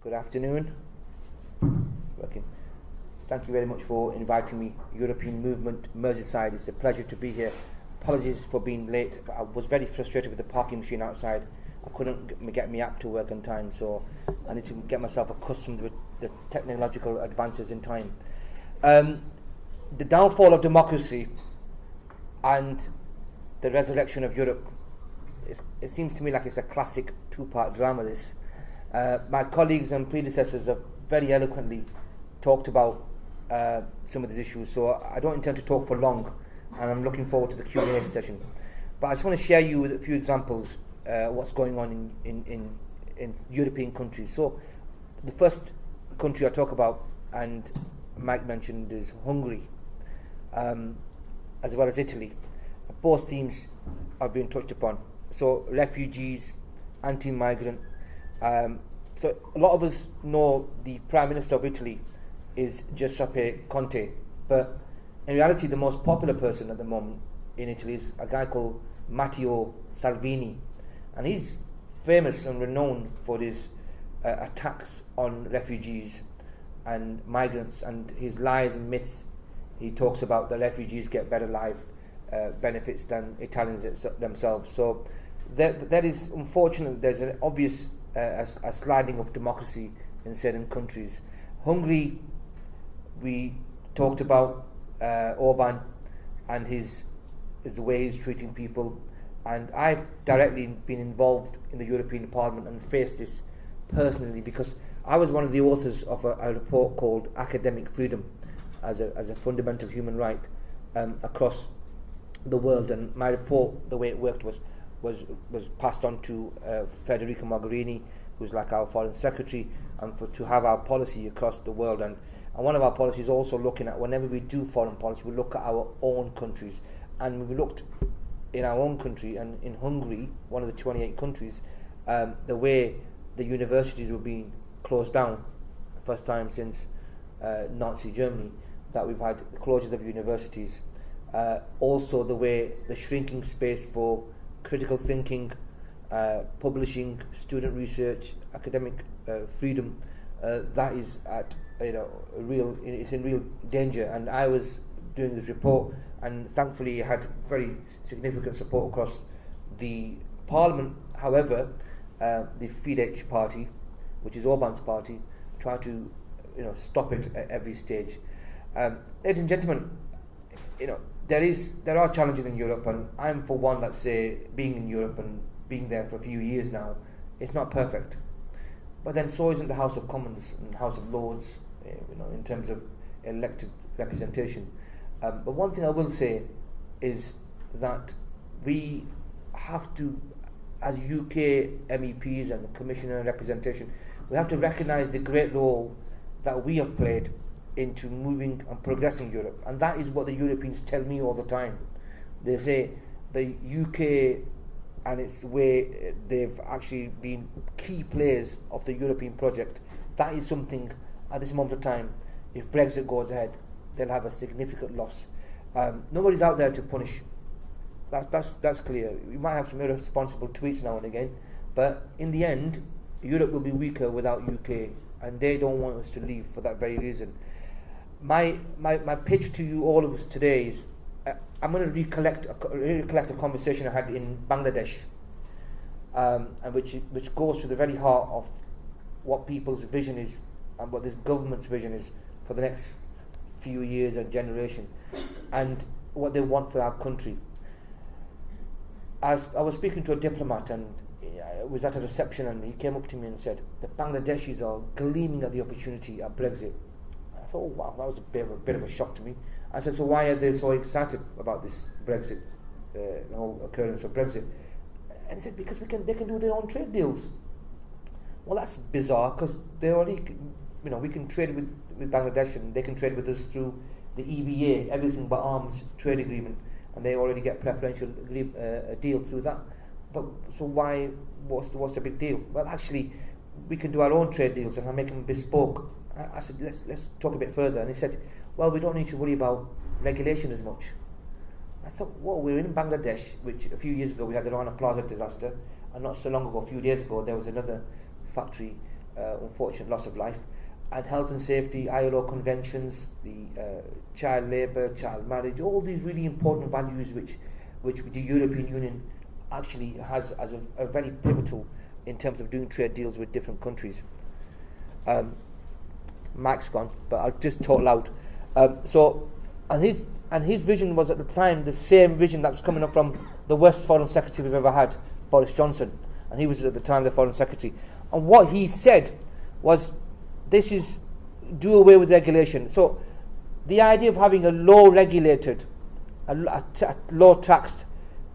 Good afternoon. Working. Thank you very much for inviting me. European Movement Merseyside. It's a pleasure to be here. Apologies for being late. I was very frustrated with the parking machine outside. I couldn't get me app to work on time, so I need to get myself accustomed with the technological advances in time. The downfall of democracy and the resurrection of Europe. It seems to me like it's a classic two-part drama, this. My colleagues and predecessors have very eloquently talked about some of these issues, so I don't intend to talk for long, and I'm looking forward to the Q&A session. But I just want to share you with a few examples what's going on in European countries. So the first country I talk about, and Mike mentioned, is Hungary, as well as Italy. Both themes are being touched upon. So refugees, anti-migrant. So a lot of us know the Prime Minister of Italy is Giuseppe Conte, but in reality the most popular person at the moment in Italy is a guy called Matteo Salvini, and he's famous and renowned for his attacks on refugees and migrants and his lies and myths. He talks about the refugees get better life benefits than Italians themselves. So that is unfortunate. There's an obvious a sliding of democracy in certain countries. Hungary, we talked about Orban and the way he's treating people, and I've directly been involved in the European Parliament and faced this personally because I was one of the authors of a report called Academic Freedom as a fundamental human right across the world, and my report, the way it worked was passed on to Federica Mogherini, who's like our foreign secretary, and to have our policy across the world. And one of our policies also looking at, whenever we do foreign policy, we look at our own countries. And we looked in our own country, and in Hungary, one of the 28 countries, the way the universities were being closed down, first time since Nazi Germany, that we've had closures of universities. Also the way the shrinking space for critical thinking, publishing, student research, academic freedom, that is at it's in real danger. And I was doing this report, and thankfully it had very significant support across the Parliament. However, the Fidesz party, which is Orban's party, tried to stop it at every stage. Ladies and gentlemen, there are challenges in Europe, and I'm for one that say being in Europe and being there for a few years now, it's not perfect. But then so isn't the House of Commons and House of Lords, in terms of elected representation. But one thing I will say is that we have to, as UK MEPs and Commissioner and representation, we have to recognise the great role that we have played into moving and progressing Europe. And that is what the Europeans tell me all the time. They say the UK and its way they've actually been key players of the European project. That is something at this moment of time, if Brexit goes ahead, they'll have a significant loss. Nobody's out there to punish. That's clear. We might have some irresponsible tweets now and again, but in the end, Europe will be weaker without UK, and they don't want us to leave for that very reason. My pitch to you all of us today is I'm going to recollect a conversation I had in Bangladesh, and which goes to the very heart of what people's vision is and what this government's vision is for the next few years and generation, and what they want for our country. I was speaking to a diplomat, and I was at a reception, and he came up to me and said, the Bangladeshis are gleaming at the opportunity at Brexit. I thought, oh wow, that was a bit of a shock to me. I said, so why are they so excited about this Brexit, the whole occurrence of Brexit? And he said, because they can do their own trade deals. Well, that's bizarre, because they already, we can trade with Bangladesh, and they can trade with us through the EBA, everything but arms trade agreement, and they already get preferential deal through that. But so why? What's the big deal? Well, actually, we can do our own trade deals, and I make them bespoke. I said, let's talk a bit further, and he said, well, we don't need to worry about regulation as much. I thought, well, we're in Bangladesh, which a few years ago we had the Rana Plaza disaster, and not so long ago, a few days ago, there was another factory unfortunate loss of life. And health and safety, ILO conventions, the child labour, child marriage, all these really important values which the European Union actually has as a very pivotal in terms of doing trade deals with different countries. Mike's gone, but I'll just talk loud. And his vision was at the time the same vision that was coming up from the worst Foreign Secretary we've ever had, Boris Johnson, and he was at the time the Foreign Secretary. And what he said was, this is do away with regulation. So the idea of having a low regulated, a low taxed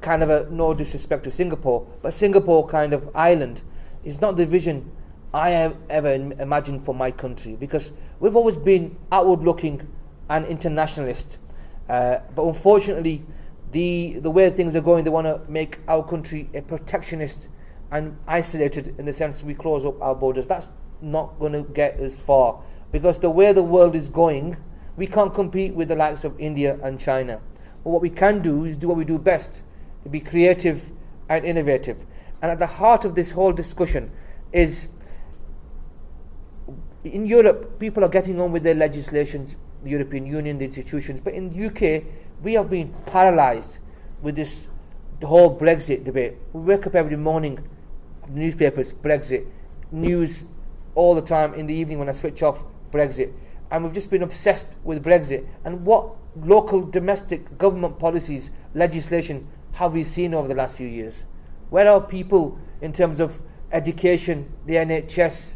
kind of a, no disrespect to Singapore, but Singapore kind of island is not the vision I have ever imagined for my country, because we've always been outward looking and internationalist. But unfortunately, the way things are going, they want to make our country a protectionist and isolated in the sense we close up our borders. That's not going to get as far, because the way the world is going, we can't compete with the likes of India and China. But what we can do is do what we do best, to be creative and innovative. And at the heart of this whole discussion is, in Europe, people are getting on with their legislations, the European Union, the institutions, but in the UK, we have been paralysed with this whole Brexit debate. We wake up every morning, newspapers, Brexit, news all the time, in the evening when I switch off, Brexit. And we've just been obsessed with Brexit. And what local domestic government policies, legislation have we seen over the last few years? Where are people in terms of education, the NHS,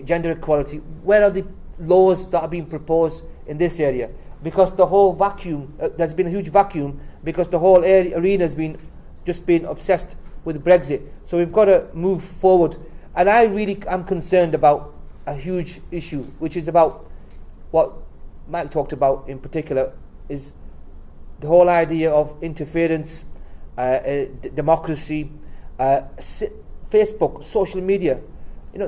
gender equality? Where are the laws that are being proposed in this area? Because the whole vacuum, there's been a huge vacuum, because the whole arena has been obsessed with Brexit. So we've got to move forward. And I really am concerned about a huge issue, which is about what Mike talked about in particular, is the whole idea of interference, democracy, Facebook, social media.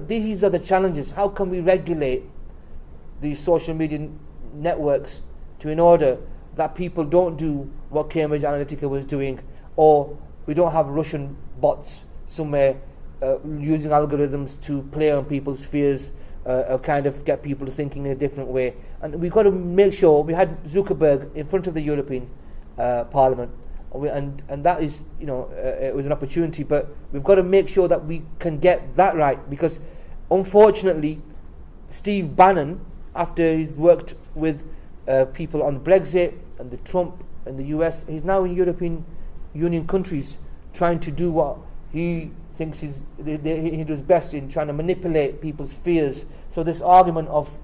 These are the challenges. How can we regulate these social media networks in order that people don't do what Cambridge Analytica was doing, or we don't have Russian bots somewhere using algorithms to play on people's fears, or kind of get people thinking in a different way. And we've got to make sure. We had Zuckerberg in front of the European Parliament, and that is, it was an opportunity, but we've got to make sure that we can get that right, because unfortunately, Steve Bannon, after he's worked with people on Brexit and the Trump and the US, he's now in European Union countries trying to do what he thinks he does best in trying to manipulate people's fears. So this argument of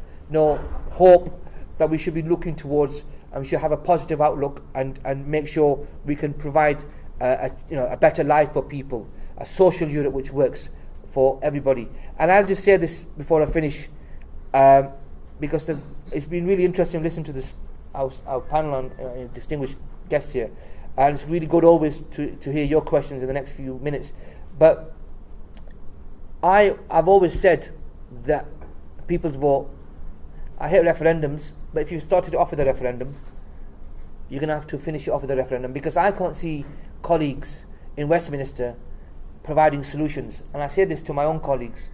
hope that we should be looking towards, and we should have a positive outlook and make sure we can provide a better life for people, a social Europe which works for everybody. And I'll just say this before I finish, because it's been really interesting listening to this our panel on distinguished guests here, and it's really good always to hear your questions in the next few minutes. But I've always said that people's vote, I hate referendums, but if you started off with a referendum, you're going to have to finish it off with a referendum, because I can't see colleagues in Westminster providing solutions. And I say this to my own colleagues,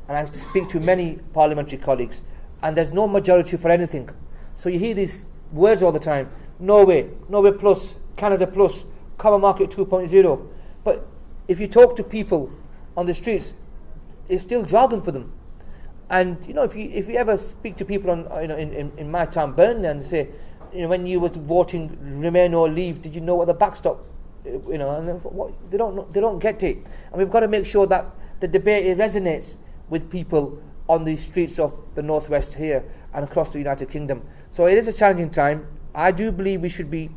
and I speak to many parliamentary colleagues, and there's no majority for anything. So you hear these words all the time: Norway plus, Canada plus, Common Market 2.0. But if you talk to people on the streets, it's still jargon for them. And if you ever speak to people on in my town, Burnley, and they say, when you were voting Remain or Leave, did you know what the backstop? And they don't get it. And we've got to make sure that the debate resonates with people on the streets of the northwest here and across the United Kingdom. So it is a challenging time. I do believe we should be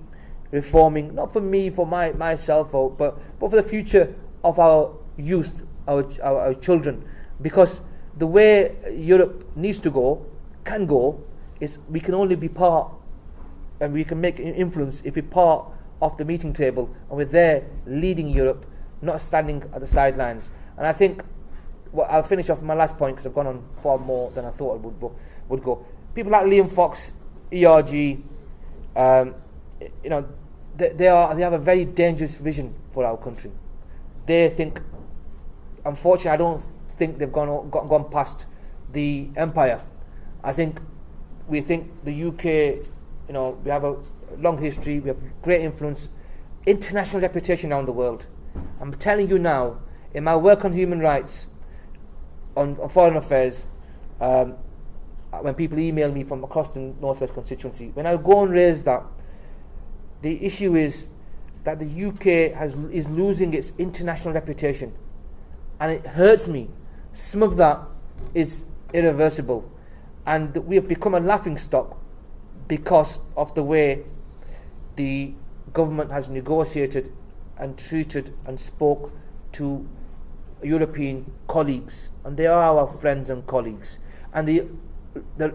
reforming, not for me, for myself, but for the future of our youth, our children, because the way Europe needs to go, can go, is we can only be part, and we can make influence if we're part of the meeting table, and we're there leading Europe, not standing at the sidelines. And I think, I'll finish off my last point, because I've gone on far more than I thought I would go. People like Liam Fox, ERG, they have a very dangerous vision for our country. They think, unfortunately, I don't think they've gone past the empire. I think we think the UK, we have a long history, we have great influence, international reputation around the world. I'm telling you now, in my work on human rights, on foreign affairs, when people email me from across the Northwest constituency, when I go and raise that, the issue is that the UK is losing its international reputation, and it hurts me. Some of that is irreversible, and we have become a laughingstock because of the way the government has negotiated and treated and spoke to European colleagues, and they are our friends and colleagues. And the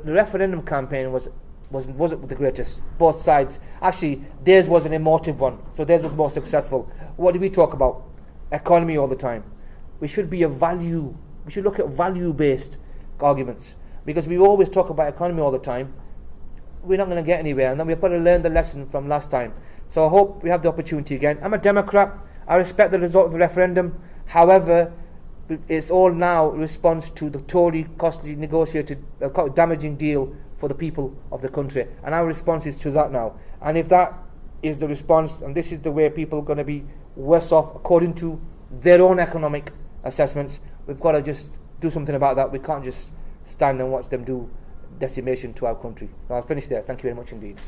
referendum campaign wasn't the greatest. Both sides, actually, theirs was an emotive one, so theirs was more successful. What do we talk about? Economy all the time. We should look at value-based arguments, because we always talk about economy all the time. We're not going to get anywhere, and then we've got to learn the lesson from last time. So I hope we have the opportunity again. I'm a Democrat. I respect the result of the referendum. However, it's all now a response to the Tory costly negotiated damaging deal for the people of the country, and our response is to that now. And if that is the response, and this is the way people are going to be worse off according to their own economic assessments, we've got to just do something about that. We can't just stand and watch them do decimation to our country. I'll finish there. Thank you very much indeed.